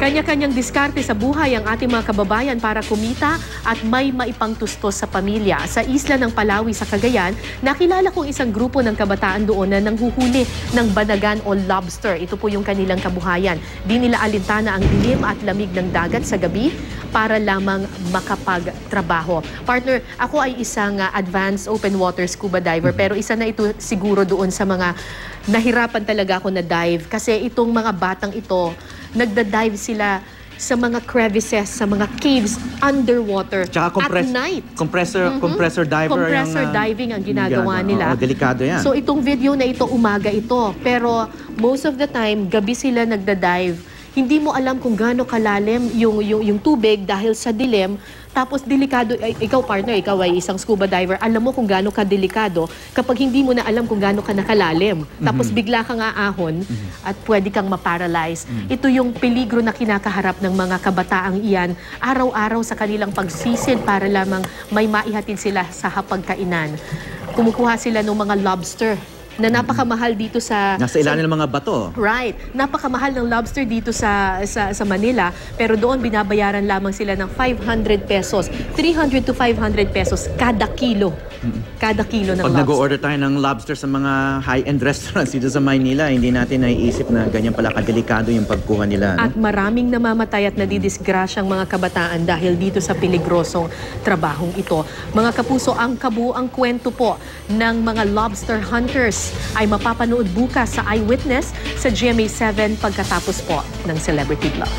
Kanya-kanyang diskarte sa buhay ang ating mga kababayan para kumita at may maipangtustos sa pamilya. Sa isla ng Palawi sa Cagayan, nakilala kong isang grupo ng kabataan doon na nanghuhuli ng banagan o lobster. Ito po yung kanilang kabuhayan. Di nila alintana ang dilim at lamig ng dagat sa gabi para lamang makapagtrabaho. Partner, ako ay isang advanced open water scuba diver, pero isa na ito siguro doon sa mga nahirapan talaga ako na dive kasi itong mga batang ito, nagda-dive sila sa mga crevices, sa mga caves underwater at night. Compressor diver. Compressor diving ang ginagawa nila. Delikado yan. So itong video na ito, umaga ito. Pero most of the time, gabi sila nagda-dive. Hindi mo alam kung gaano kalalim yung tubig dahil sa dilim. Tapos delikado, ikaw partner, ikaw ay isang scuba diver, alam mo kung gaano ka delikado kapag hindi mo na alam kung gaano ka nakalalim. Tapos bigla kang aahon at pwede kang maparalyze. Ito yung peligro na kinakaharap ng mga kabataang iyan araw-araw sa kanilang pagsisid para lamang may maihatid sila sa hapagkainan. Kumukuha sila ng mga lobster na napakamahal dito sa... Nasa ilalim ng mga bato. Right. Napakamahal ng lobster dito sa Manila, pero doon binabayaran lamang sila ng 500 pesos. 300 to 500 pesos kada kilo. Kada kilo ng lobster. Pag nag-order tayo ng lobster sa mga high-end restaurants dito sa Maynila, hindi natin naiisip na ganyan pala kadelikado yung pagkuha nila. At maraming namamatay at nadidisgrasyang mga kabataan dahil dito sa peligrosong trabahong ito. Mga kapuso, ang kabuuang kwento po ng mga lobster hunters ay mapapanood bukas sa Eyewitness sa GMA7 pagkatapos po ng Celebrity Blog.